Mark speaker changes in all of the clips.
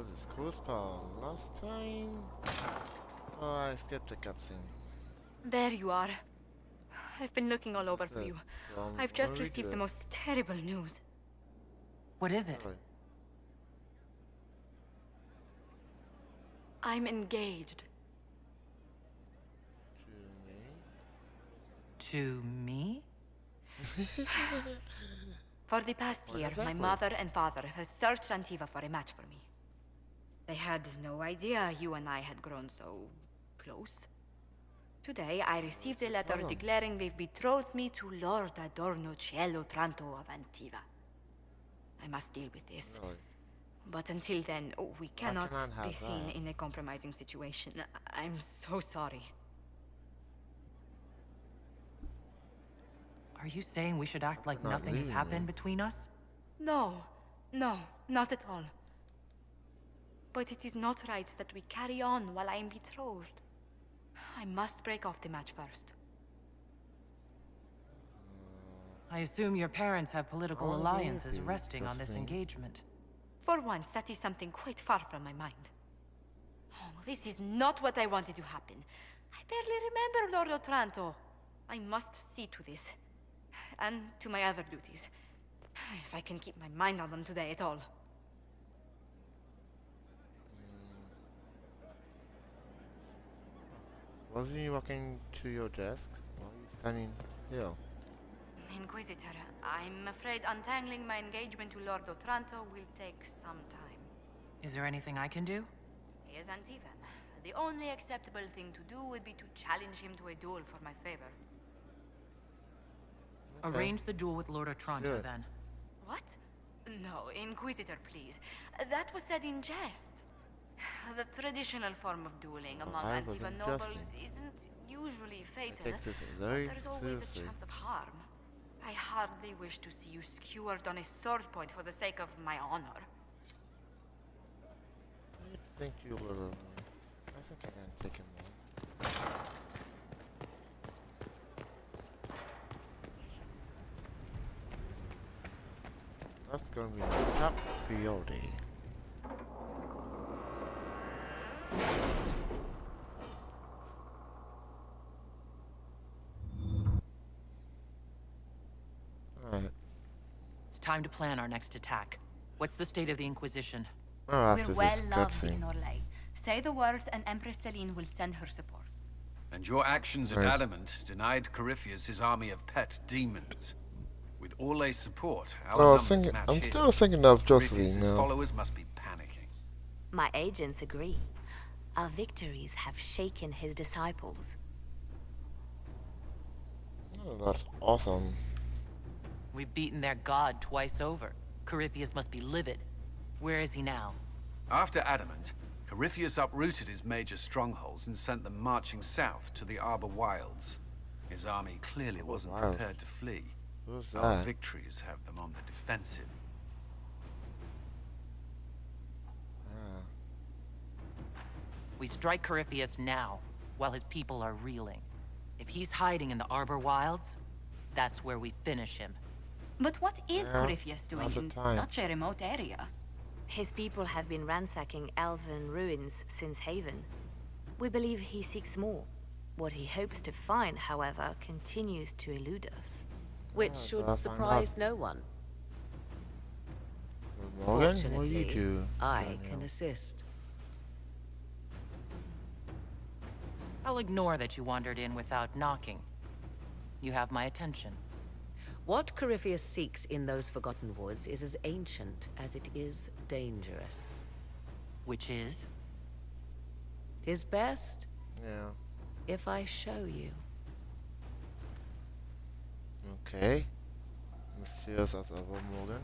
Speaker 1: What is this? Cool spell. Last time. Oh, I skipped the cutscene.
Speaker 2: There you are. I've been looking all over
Speaker 1: This is
Speaker 2: for
Speaker 1: a
Speaker 2: you. I've just received the
Speaker 1: regular.
Speaker 2: most terrible news.
Speaker 3: What is it?
Speaker 1: Really?
Speaker 2: I'm engaged.
Speaker 3: To me?
Speaker 1: To me?
Speaker 2: For the past
Speaker 1: What
Speaker 2: year, my
Speaker 1: exactly?
Speaker 2: mother and father have searched Antiva for a match for me. They had no idea you and I had grown so close. Today, I received a letter
Speaker 1: problem?
Speaker 2: declaring they've betrothed me to Lord Adorno Cielo Tranto of Antiva. I must deal with this.
Speaker 1: Really?
Speaker 2: But until then, we
Speaker 1: I
Speaker 2: cannot
Speaker 1: cannot
Speaker 2: be
Speaker 1: have
Speaker 2: seen
Speaker 1: that.
Speaker 2: in a compromising situation. I'm so sorry.
Speaker 3: Are you saying we should act like
Speaker 1: Not
Speaker 3: nothing has
Speaker 1: leaving
Speaker 3: happened
Speaker 1: you.
Speaker 3: between us?
Speaker 2: No, not at all. But it is not right that we carry on while I am betrothed. I must break off the match first.
Speaker 3: I assume your parents have political
Speaker 1: How will
Speaker 3: alliances
Speaker 1: be
Speaker 3: resting on this
Speaker 1: thing?
Speaker 3: engagement.
Speaker 2: For once, that is something quite far from my mind. Oh, this is not what I wanted to happen. I barely remember Lord Otranto. I must see to this. And to my other duties. If I can keep my mind on them today at all.
Speaker 1: Wasn't you walking to your desk? Why are you standing here?
Speaker 2: Inquisitor, I'm afraid untangling my engagement to Lord Otranto will take some time.
Speaker 3: Is there anything I can do?
Speaker 2: He is Antivan. The only acceptable thing to do would be to challenge him to a duel for my favor.
Speaker 1: Okay.
Speaker 3: Arrange the duel with Lord Otranto,
Speaker 1: Good.
Speaker 3: then.
Speaker 2: What? No, Inquisitor, please. That was said in jest. The traditional form of dueling among
Speaker 1: I was
Speaker 2: Antivan
Speaker 1: in
Speaker 2: nobles
Speaker 1: jesting.
Speaker 2: isn't usually
Speaker 1: I
Speaker 2: fatal,
Speaker 1: take this
Speaker 2: but
Speaker 1: very
Speaker 2: there's always
Speaker 1: seriously.
Speaker 2: a chance of harm. I hardly wish to see you skewered on a sword point for the sake of my honor.
Speaker 1: I think you little. I think I can take him on. That's gonna be my top priority. Alright.
Speaker 3: It's time to plan our next attack. What's the state of the Inquisition?
Speaker 1: Oh, after
Speaker 2: We're well
Speaker 1: this
Speaker 2: loved in
Speaker 1: cutscene.
Speaker 2: Orlais. Say the words and Empress Celine will send her support.
Speaker 4: And your actions at
Speaker 1: Nice.
Speaker 4: Adamant denied Corypheus his army of pet demons. With Orlay's support, our
Speaker 1: Well, I was
Speaker 4: numbers
Speaker 1: thinking,
Speaker 4: match
Speaker 1: I'm
Speaker 4: his.
Speaker 1: still thinking of Jocelyn
Speaker 4: Corypheus's
Speaker 1: now.
Speaker 4: followers must be panicking.
Speaker 5: My agents agree. Our victories have shaken his disciples.
Speaker 1: Oh, that's awesome.
Speaker 3: We've beaten their god twice over. Corypheus must be livid. Where is he now?
Speaker 4: After Adamant, Corypheus uprooted his major strongholds and sent them marching south to the Arbor Wilds. His army clearly wasn't
Speaker 1: Wilds.
Speaker 4: prepared to flee.
Speaker 1: Who's
Speaker 4: Our
Speaker 1: that?
Speaker 4: victories have them on the defensive.
Speaker 1: Ah,
Speaker 3: We strike Corypheus now, while his people are reeling. If he's hiding in the Arbor Wilds, that's where we finish him.
Speaker 2: But what is
Speaker 1: Yeah,
Speaker 2: Corypheus doing
Speaker 1: now's the
Speaker 2: in
Speaker 1: time.
Speaker 2: such a remote area?
Speaker 5: His people have been ransacking elven ruins since Haven. We believe he seeks more. What he hopes to find, however, continues to elude us.
Speaker 6: Which
Speaker 1: Yeah,
Speaker 6: should
Speaker 1: but I find
Speaker 6: surprise no one.
Speaker 1: Morgan, what do you
Speaker 6: Fortunately,
Speaker 1: do?
Speaker 6: I
Speaker 1: Daniel?
Speaker 6: can assist.
Speaker 3: I'll ignore that you wandered in without knocking. You have my attention.
Speaker 6: What Corypheus seeks in those Forgotten Woods is as ancient as it is dangerous.
Speaker 3: Which is?
Speaker 6: 'Tis best
Speaker 1: Yeah.
Speaker 6: if I show you.
Speaker 1: Okay. Mysterious as ever, Morgan.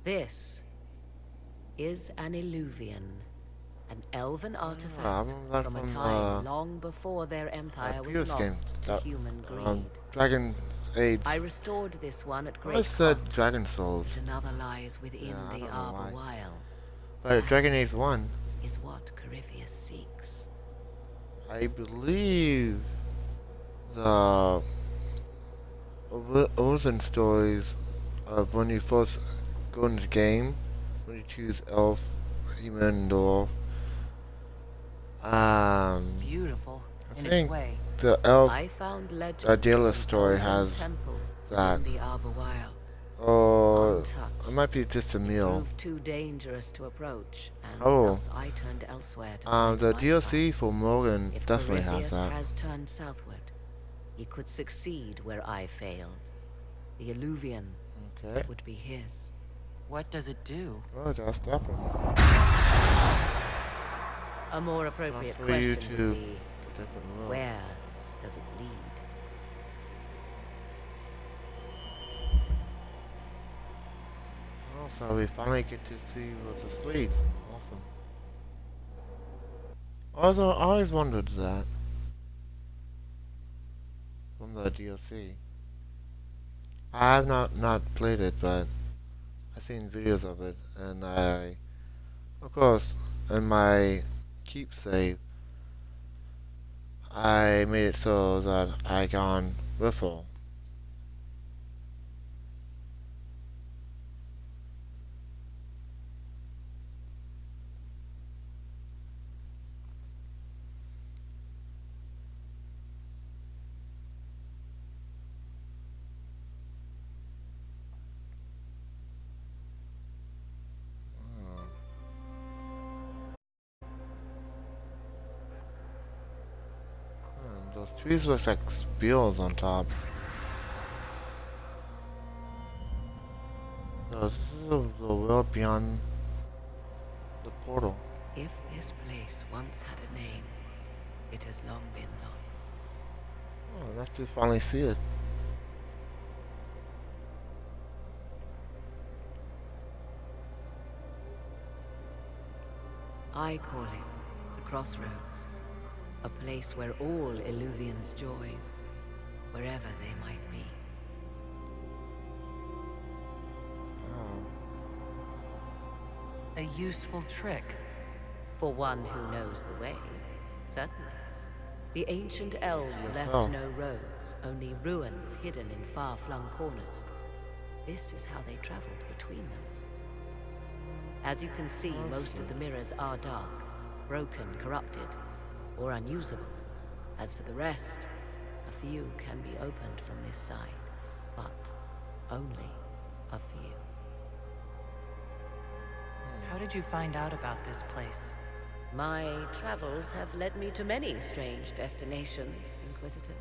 Speaker 6: This is an illuvian, an elven artifact
Speaker 1: I'm not
Speaker 6: from a
Speaker 1: from,
Speaker 6: time long before their empire was
Speaker 1: previous game.
Speaker 6: lost to
Speaker 1: That,
Speaker 6: human greed.
Speaker 1: Dragon Age.
Speaker 6: I restored this one at
Speaker 1: I
Speaker 6: great
Speaker 1: said
Speaker 6: cost,
Speaker 1: Dragon Souls,
Speaker 6: but another lies within
Speaker 1: Yeah, I
Speaker 6: the
Speaker 1: don't know
Speaker 6: Arbor
Speaker 1: why.
Speaker 6: Wilds.
Speaker 1: but Dragon Age 1,
Speaker 6: Is what Corypheus seeks.
Speaker 1: I believe the origin stories of when you first go into the game, when you choose elf, human, dwarf.
Speaker 3: Beautiful,
Speaker 1: I
Speaker 3: in its
Speaker 1: think
Speaker 3: way.
Speaker 1: the elf
Speaker 6: I found legends
Speaker 1: Idealist
Speaker 6: of
Speaker 1: story
Speaker 6: an elven
Speaker 1: has
Speaker 6: temple
Speaker 1: that.
Speaker 6: in the Arbor Wilds.
Speaker 1: Or
Speaker 6: Untouched.
Speaker 1: it might be just a
Speaker 6: It
Speaker 1: meal.
Speaker 6: proved too dangerous to approach, and
Speaker 1: Oh.
Speaker 6: thus I turned elsewhere to find
Speaker 1: The
Speaker 6: my
Speaker 1: DLC
Speaker 6: path.
Speaker 1: for Morgan
Speaker 6: If
Speaker 1: definitely has
Speaker 6: Corypheus
Speaker 1: that.
Speaker 6: has turned southward, he could succeed where I failed. The Illuvian
Speaker 1: Okay.
Speaker 6: would be his.
Speaker 3: What does it do?
Speaker 1: Oh, I gotta stop him.
Speaker 6: A more appropriate
Speaker 1: for you
Speaker 6: question
Speaker 1: to
Speaker 6: would be,
Speaker 1: a different world.
Speaker 6: where does it lead?
Speaker 1: Oh, so we finally get to see what this leads. Awesome. I always wondered that from the DLC. I have not played it, but I've seen videos of it, and of course, in my keep save, I made it so that I gone Riffle. Those trees look like spills on top. So this is the world beyond the portal.
Speaker 6: If this place once had a name, it has long been lost.
Speaker 1: Oh, nice to finally see it.
Speaker 6: I call it the Crossroads, a place where all Illuvians join, wherever they might be.
Speaker 1: Oh,
Speaker 3: A useful trick.
Speaker 6: For one who knows the way, certainly. The ancient elves
Speaker 1: Yes,
Speaker 6: left
Speaker 1: so.
Speaker 6: no roads, only ruins hidden in far-flung corners. This is how they traveled between them. As you can see, most of the mirrors are dark, broken, corrupted, or unusable. As for the rest, a few can be opened from this side, but only a few.
Speaker 3: How did you find out about this place?
Speaker 6: My travels have led me to many strange destinations, Inquisitor.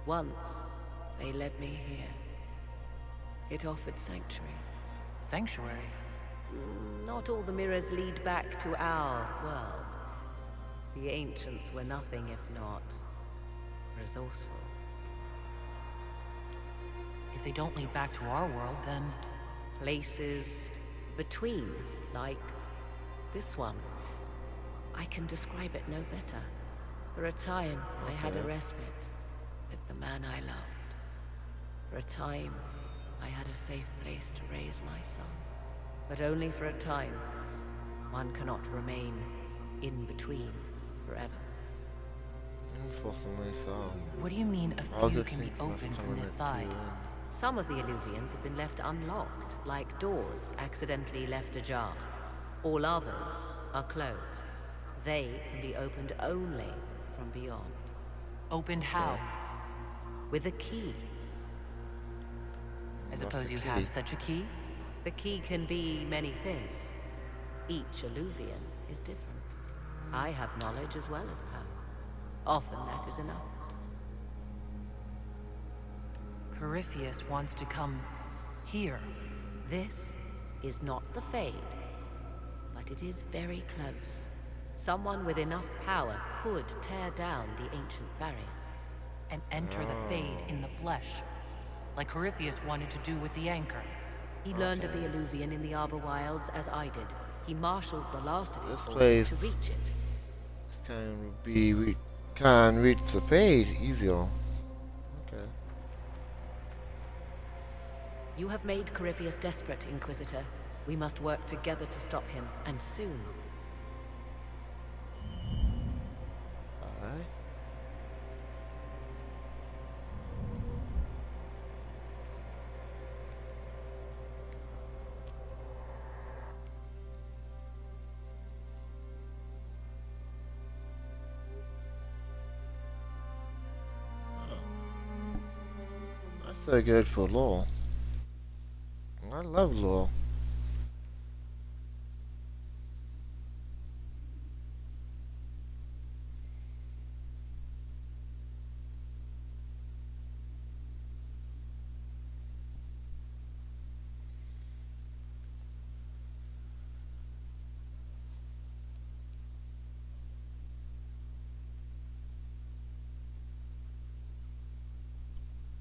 Speaker 6: Once, they led me here. It offered sanctuary.
Speaker 3: Sanctuary?
Speaker 6: Not all the mirrors lead back to our world. The ancients were nothing if not resourceful.
Speaker 3: If they don't lead back to our world, then...
Speaker 6: Places between, like this one. I can describe it no better. For a time, I had a respite with the man I loved. For a time, I had a safe place to raise my son. But only for a time. One cannot remain in between forever.
Speaker 1: unfortunately so.
Speaker 3: What do you mean a
Speaker 1: All
Speaker 3: few
Speaker 1: good
Speaker 3: can be
Speaker 1: things must
Speaker 3: opened
Speaker 1: come
Speaker 3: from
Speaker 1: in
Speaker 3: this
Speaker 1: at
Speaker 3: side?
Speaker 1: the end.
Speaker 6: Some of the Illuvians have been left unlocked, like doors accidentally left ajar. All others are closed. They can be opened only from beyond.
Speaker 3: Opened how?
Speaker 6: With a key.
Speaker 3: I
Speaker 1: What's
Speaker 3: suppose
Speaker 1: the
Speaker 3: you
Speaker 1: key?
Speaker 3: have such a key?
Speaker 6: The key can be many things. Each Illuvian is different. I have knowledge as well as power. Often that is enough.
Speaker 3: Corypheus wants to come here.
Speaker 6: This is not the Fade, but it is very close. Someone with enough power could tear down the ancient barriers.
Speaker 3: And enter the Fade in the flesh. Like Corypheus wanted to do with the anchor.
Speaker 6: He learned of the Illuvian in the Arbor Wilds as I did. He marshals the last of his
Speaker 1: This
Speaker 6: forces
Speaker 1: place-
Speaker 6: to reach it.
Speaker 1: This can reach the Fade easier. Okay.
Speaker 6: You have made Corypheus desperate, Inquisitor. We must work together to stop him, and soon.
Speaker 1: Alright. so good for lore. I love lore.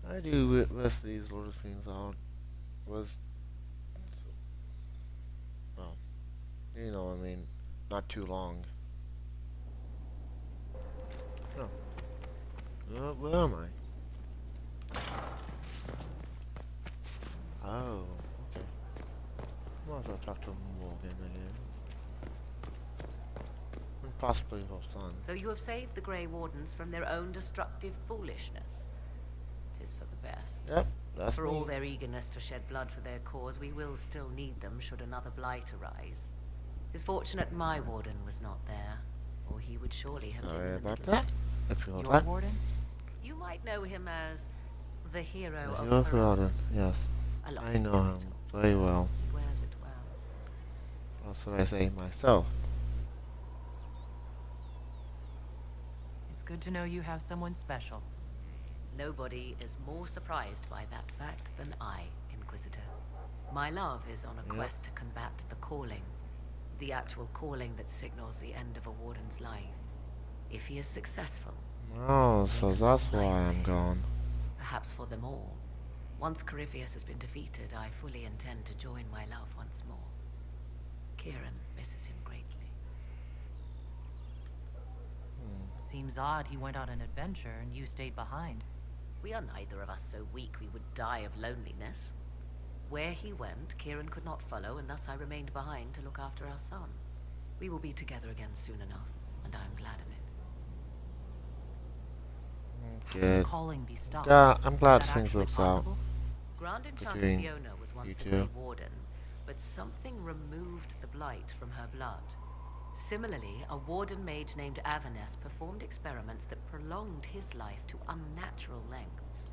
Speaker 1: I do wish these little things out was, well, you know what I mean, not too long. Oh, where am I? Oh, okay. Might as well talk to Morgan again. And possibly her son.
Speaker 6: So you have saved the Grey Wardens from their own destructive foolishness. It is for the best.
Speaker 1: Yep, that's
Speaker 6: For
Speaker 1: me.
Speaker 6: all their eagerness to shed blood for their cause, we will still need them should another blight arise. It's fortunate my warden was not there, or he would surely have been
Speaker 1: Sorry
Speaker 6: in the
Speaker 1: about
Speaker 6: middle.
Speaker 1: that. I feel
Speaker 3: Your
Speaker 1: that.
Speaker 3: warden?
Speaker 6: You might know him as the hero
Speaker 1: The
Speaker 6: of
Speaker 1: hero of
Speaker 6: Ferelden.
Speaker 1: Ferelden, yes.
Speaker 6: A lot
Speaker 1: I know him very well.
Speaker 6: He wears it well.
Speaker 1: That's what I say myself.
Speaker 3: It's good to know you have someone special.
Speaker 6: Nobody is more surprised by that fact than I, Inquisitor. My love is on a
Speaker 1: Yep.
Speaker 6: quest to combat the calling. The actual calling that signals the end of a warden's life. If he is successful,
Speaker 1: Oh, so that's why I'm gone.
Speaker 6: perhaps for them all. Once Corypheus has been defeated, I fully intend to join my love once more. Kieran misses him greatly.
Speaker 3: Seems odd he went on an adventure and you stayed behind.
Speaker 6: We are neither of us so weak we would die of loneliness. Where he went, Kieran could not follow, and thus I remained behind to look after our son. We will be together again soon enough, and I am glad of it.
Speaker 3: How can
Speaker 1: Good.
Speaker 3: the calling be stopped?
Speaker 1: Yeah, I'm glad
Speaker 3: Is that
Speaker 1: things
Speaker 3: actually
Speaker 1: works out.
Speaker 3: possible?
Speaker 6: Grand Enchanter
Speaker 1: Between
Speaker 6: Fiona was once a
Speaker 1: you
Speaker 6: Grey
Speaker 1: two.
Speaker 6: Warden, but something removed the blight from her blood. Similarly, a Warden mage named Avernus performed experiments that prolonged his life to unnatural lengths.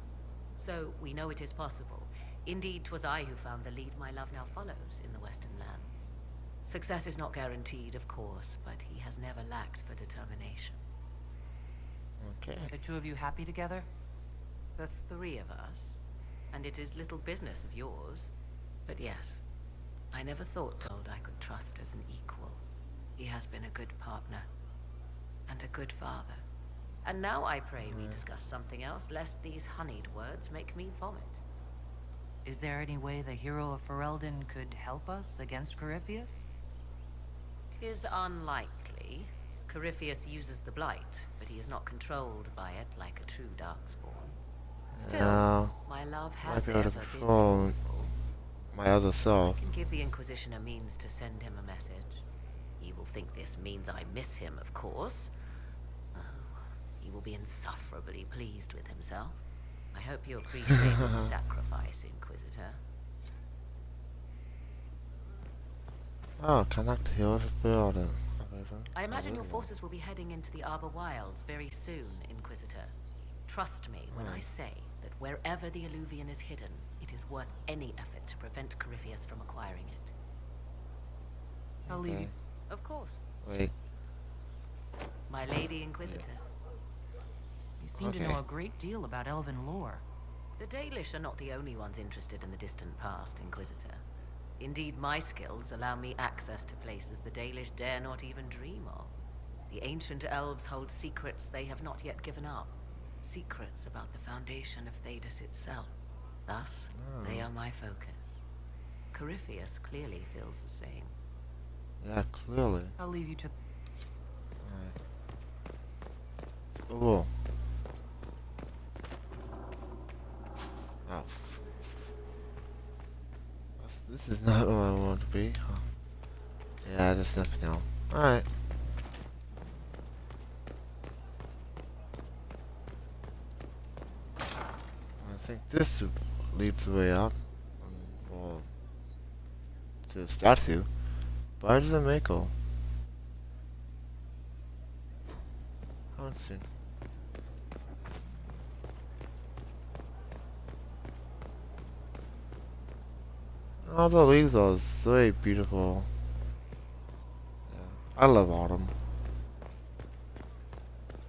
Speaker 6: So, we know it is possible. Indeed, 'twas I who found the lead my love now follows in the Western lands. Success is not guaranteed, of course, but he has never lacked for determination.
Speaker 1: Okay.
Speaker 3: Are the two of you happy together?
Speaker 6: The three of us, and it is little business of yours. But yes, I never thought Told I could trust as an equal. He has been a good partner, and a good father. And now I pray we discuss something else, lest these honeyed words make me vomit.
Speaker 3: Is there any way the hero of Ferelden could help us against Corypheus?
Speaker 6: 'Tis unlikely. Corypheus uses the blight, but he is not controlled by it like a true Darkspawn. Still,
Speaker 1: Yeah,
Speaker 6: my love
Speaker 1: might
Speaker 6: has
Speaker 1: be able to
Speaker 6: ever been
Speaker 1: control
Speaker 6: resourceful.
Speaker 1: my other
Speaker 6: I
Speaker 1: self.
Speaker 6: can give the Inquisition a means to send him a message. He will think this means I miss him, of course. Oh, he will be insufferably pleased with himself. I hope you appreciate the sacrifice, Inquisitor.
Speaker 1: Oh, connect the heroes of Ferelden.
Speaker 6: I imagine your forces will be heading into the Arbor Wilds very soon, Inquisitor. Trust me when I say that wherever the Alluvian is hidden, it is worth any effort to prevent Corypheus from acquiring it.
Speaker 3: I'll leave you.
Speaker 1: Okay.
Speaker 6: Of course.
Speaker 1: Wait.
Speaker 6: My Lady Inquisitor.
Speaker 3: You seem to
Speaker 1: Okay.
Speaker 3: know a great deal about elven lore.
Speaker 6: The Dalish are not the only ones interested in the distant past, Inquisitor. Indeed, my skills allow me access to places the Dalish dare not even dream of. The ancient elves hold secrets they have not yet given up. Secrets about the foundation of Thedas itself. Thus, they are my focus. Corypheus clearly feels the same.
Speaker 1: Yeah, clearly.
Speaker 3: I'll leave you to...
Speaker 1: Oh. Oh. This is not where I want to be. Huh. Yeah, just never know. Alright. I think this leads the way out. Or to the statue. Why does it make all? Haven't seen. All the leaves are so beautiful. Yeah, I love autumn.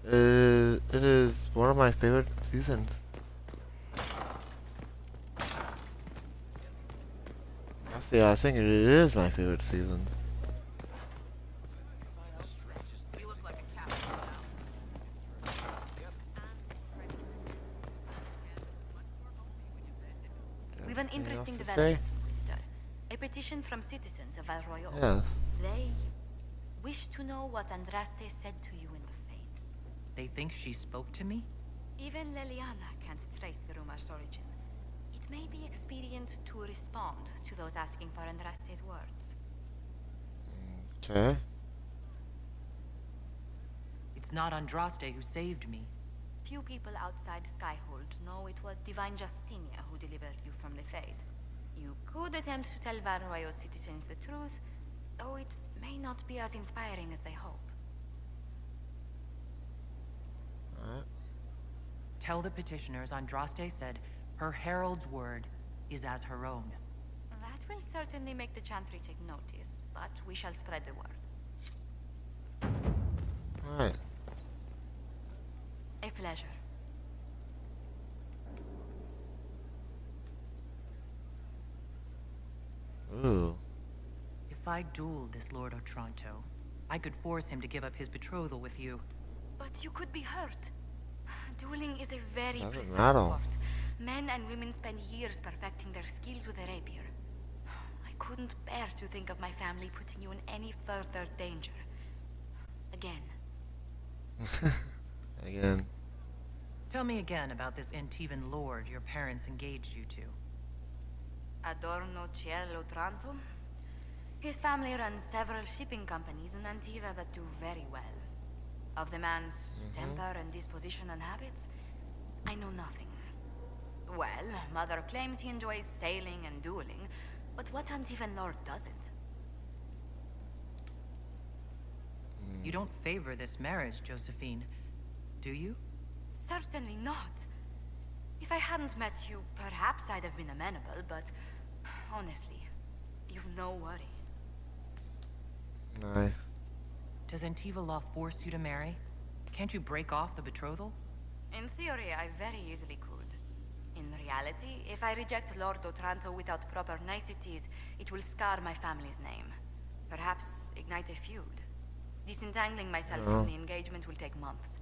Speaker 1: It is one of my favorite seasons. Actually, I think it is my favorite season.
Speaker 2: We've an
Speaker 1: Anything else
Speaker 2: interesting
Speaker 1: to say?
Speaker 2: development, Inquisitor. A petition from citizens of Valroyo.
Speaker 1: Yes.
Speaker 2: They wish to know what Andraste said to you in the Fade.
Speaker 3: They think she spoke to me?
Speaker 2: Even Leliana can't trace the rumor's origin. It may be expedient to respond to those asking for Andraste's words.
Speaker 1: Okay.
Speaker 3: It's not Andraste who saved me.
Speaker 2: Few people outside Skyhold know it was Divine Justinia who delivered you from the Fade. You could attempt to tell Valroyo's citizens the truth, though it may not be as inspiring as they hope.
Speaker 1: Alright.
Speaker 3: Tell the petitioners Andraste said her herald's word is as her own.
Speaker 2: That will certainly make the Chantry take notice, but we shall spread the word.
Speaker 1: Alright.
Speaker 2: A pleasure.
Speaker 1: Ooh.
Speaker 3: If I dueled this Lord Otranto, I could force him to give up his betrothal with you.
Speaker 2: But you could be hurt. Dueling is a very
Speaker 1: Doesn't
Speaker 2: precise
Speaker 1: matter.
Speaker 2: sport. Men and women spend years perfecting their skills with a rapier. I couldn't bear to think of my family putting you in any further danger. Again.
Speaker 1: Again.
Speaker 3: Tell me again about this Antivan lord your parents engaged you to.
Speaker 2: Adorno Ciel Otranto? His family runs several shipping companies in Antiva that do very well. Of the man's temper and disposition and habits, I know nothing. Well, Mother claims he enjoys sailing and dueling, but what Antivan lord doesn't?
Speaker 3: You don't favor this marriage, Josephine, do you?
Speaker 2: Certainly not. If I hadn't met you, perhaps I'd have been amenable, but honestly, you've no worry.
Speaker 1: Nice.
Speaker 3: Does Antiva law force you to marry? Can't you break off the betrothal?
Speaker 2: In theory, I very easily could. In reality, if I reject Lord Otranto without proper niceties, it will scar my family's name. Perhaps ignite a feud. Disentangling myself from the engagement will take months.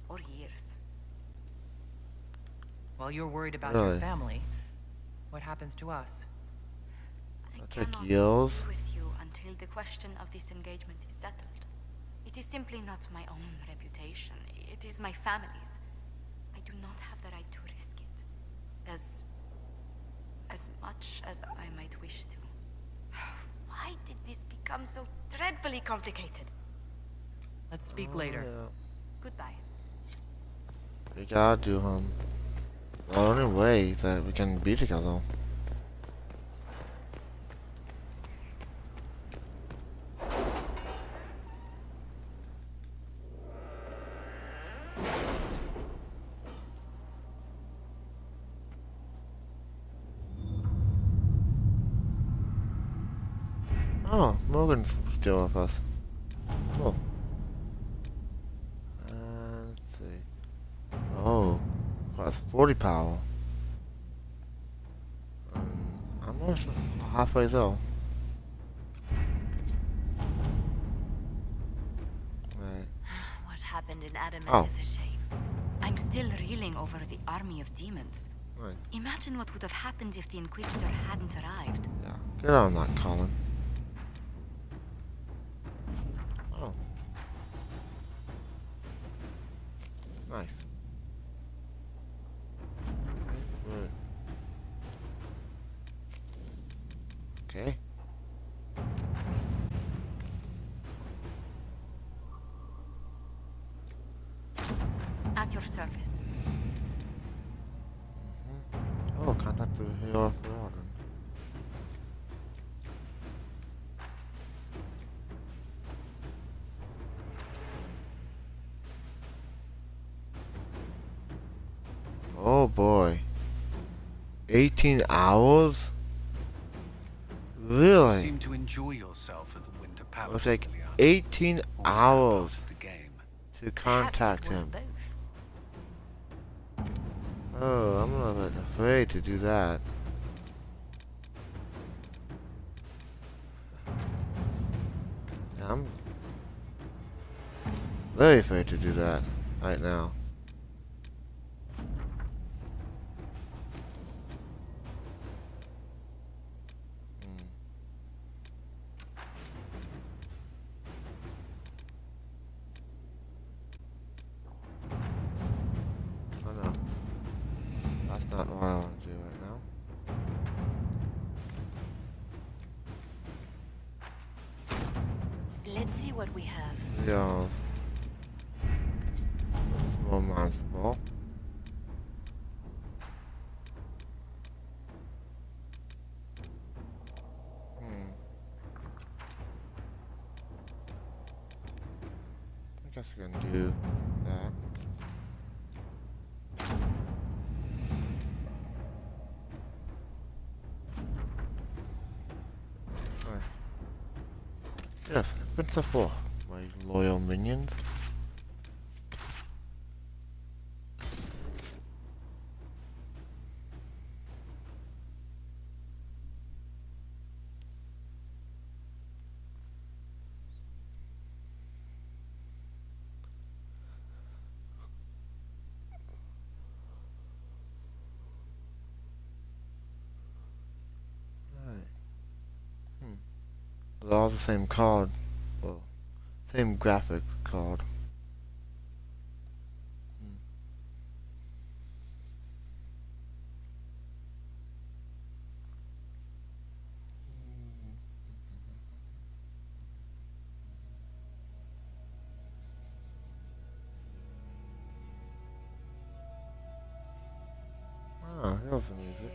Speaker 2: Or years.
Speaker 3: While you're worried about
Speaker 1: Really?
Speaker 3: your family, what happens to us?
Speaker 2: I
Speaker 1: That's like
Speaker 2: cannot
Speaker 1: yells.
Speaker 2: agree with you until the question of disengagement is settled. It is simply not my own reputation. It is my family's. I do not have the right to risk it. As much as I might wish to. Why did this become so dreadfully complicated?
Speaker 3: Let's speak later.
Speaker 1: Yeah.
Speaker 2: Goodbye.
Speaker 1: We gotta do the only way that we can be together. Oh, Morgan's still with us. Cool. Let's see. Oh, got 40 power. I'm almost halfway there. Right.
Speaker 2: What happened in Adamant
Speaker 1: Oh.
Speaker 2: is a shame. I'm still reeling over the army of demons.
Speaker 1: Right.
Speaker 2: Imagine what would have happened if the Inquisitor hadn't arrived.
Speaker 1: Yeah. Get on that, Colin. Oh. Nice. Good. Okay.
Speaker 2: At your service.
Speaker 1: Oh, contact the Hero of the Warden. Oh boy. 18 hours? Really?
Speaker 4: seem to enjoy yourself at the Winter
Speaker 1: It'll
Speaker 4: Palace,
Speaker 1: take
Speaker 4: Liliana.
Speaker 1: 18
Speaker 4: Or is that part
Speaker 1: hours
Speaker 4: of the game?
Speaker 1: to
Speaker 2: Perhaps
Speaker 1: contact
Speaker 2: it was
Speaker 1: him.
Speaker 2: both.
Speaker 1: Oh, I'm a little bit afraid to do that. Yeah, I'm very afraid to do that right now. Oh no. That's not what I want to do right now.
Speaker 5: Let's see what we have.
Speaker 1: Yeah. It's more manageable. I guess we can do that. Nice. Yes, good stuff for my loyal minions. They're all the same card. Well, same graphics card. Ah, here's the music.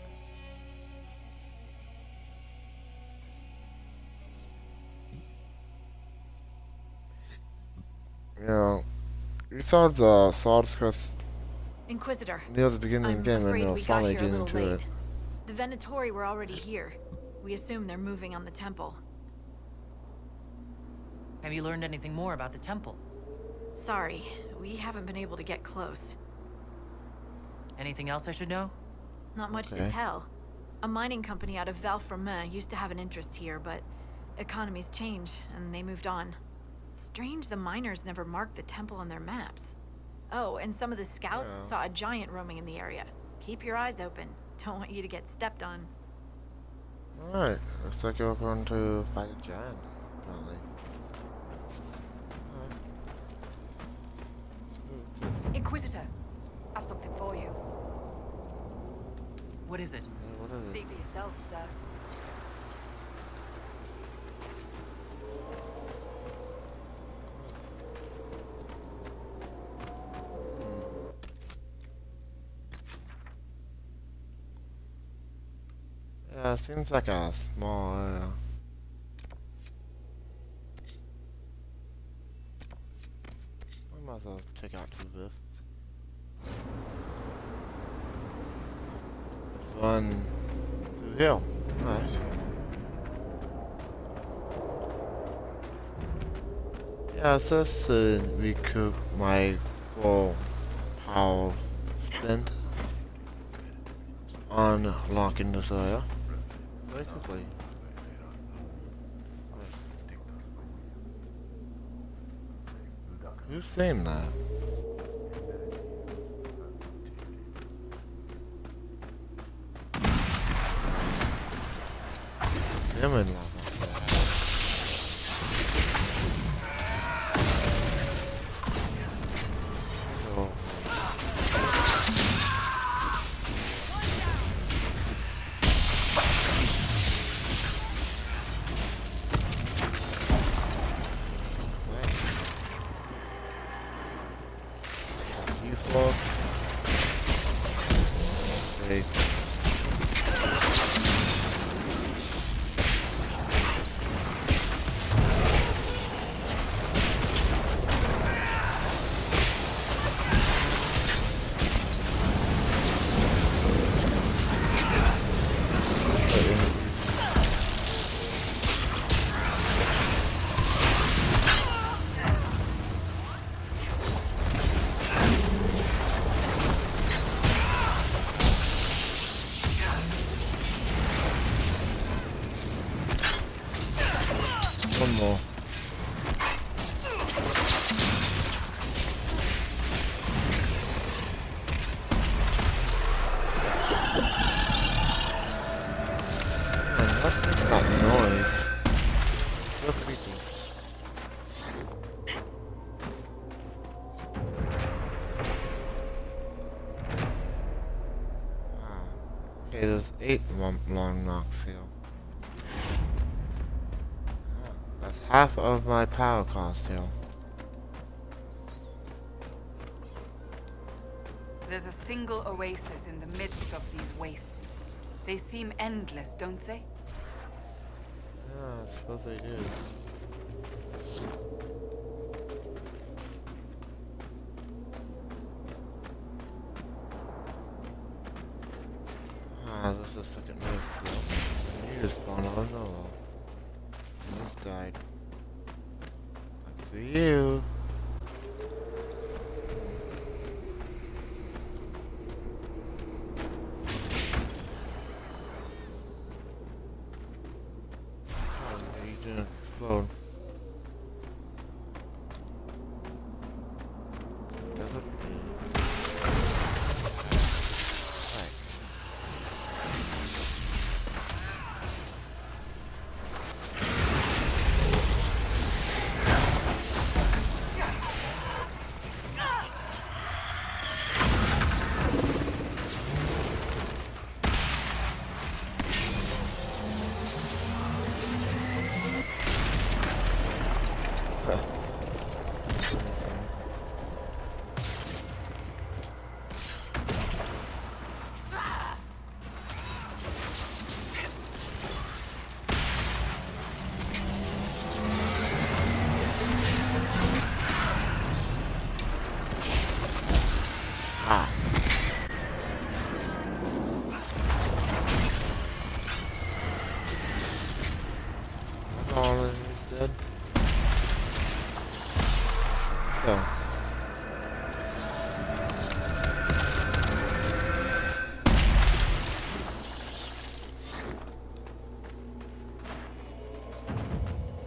Speaker 1: Yeah, you saw the Swords Quest
Speaker 7: Inquisitor,
Speaker 1: near the beginning of
Speaker 7: I'm
Speaker 1: the game, and
Speaker 7: afraid
Speaker 1: they'll
Speaker 7: we got
Speaker 1: finally
Speaker 7: here a
Speaker 1: get
Speaker 7: little
Speaker 1: into
Speaker 7: late.
Speaker 1: it.
Speaker 7: The Venatori were already here. We assume they're moving on the temple.
Speaker 3: Have you learned anything more about the temple?
Speaker 7: Sorry, we haven't been able to get close.
Speaker 3: Anything else I should know?
Speaker 7: Not much
Speaker 1: Okay.
Speaker 7: to tell. A mining company out of Valfremin used to have an interest here, but economies change, and they moved on. Strange the miners never marked the temple on their maps. Oh, and some of the scouts
Speaker 1: Yeah.
Speaker 7: saw a giant roaming in the area. Keep your eyes open. Don't want you to get stepped on.
Speaker 1: Alright, looks like you're going to fight a giant, apparently. Alright. What's this?
Speaker 2: Inquisitor, I've something for you.
Speaker 3: What is it?
Speaker 1: What is
Speaker 2: See
Speaker 1: it?
Speaker 2: for yourself, sir.
Speaker 1: Yeah, it seems like a small area. I might as well check out two lists. Let's run through here. Alright. Yeah, it says to recoup my full power spent on unlocking this area very quickly. Who's saying that? Damn it, lava. Oh. You lost. Safe. What's making that noise? So creepy. Ah. Okay, there's 8 long knocks here. Ah, that's half of my power cost here.
Speaker 8: There's a single oasis in the midst of these wastes. They seem endless, don't they?
Speaker 1: Yeah, I suppose they do. Ah, this is the second rift though. You just spawned out of nowhere. Almost died. Back to you. Oh, you didn't explode. Does it? Right. Ah. That's all that he said. So.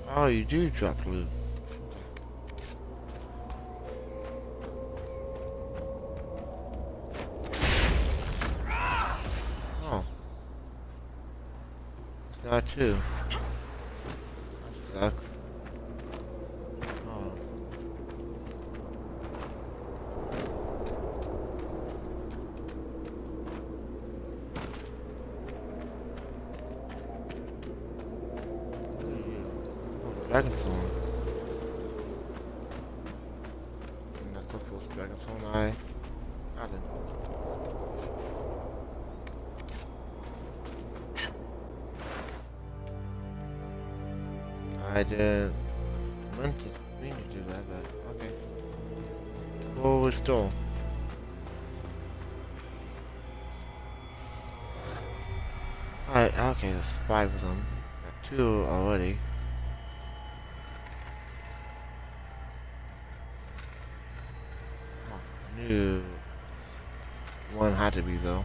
Speaker 1: Oh, you do drop loot. Oh. It's not too. That sucks. Oh. What are you? Oh, Dragon Soul. And that's the full Dragon Soul I got it. I didn't mean to do that, but okay. Well, we stole. Alright, okay, there's 5 of them. Got 2 already. Oh, I knew one had to be though.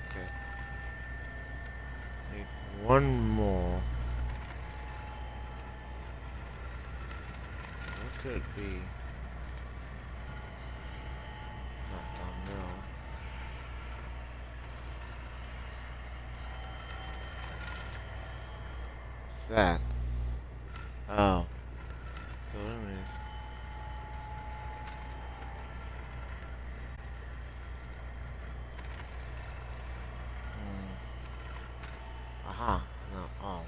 Speaker 1: Okay. Need one more. What could it be? Not down there. What's that? Oh. Balloons. Aha. No. Oh.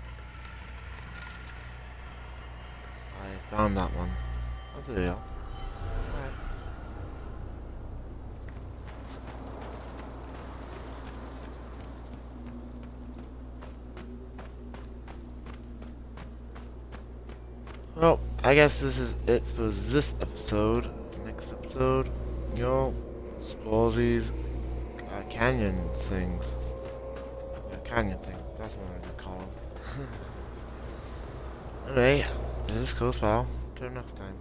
Speaker 1: I found that one. Oh, there you go. Alright. Well, I guess this is it for this episode. Next episode, explore these canyon things. Canyon thing. That's what I'm gonna call them. Anyway, this is Coast Pal. Till next time.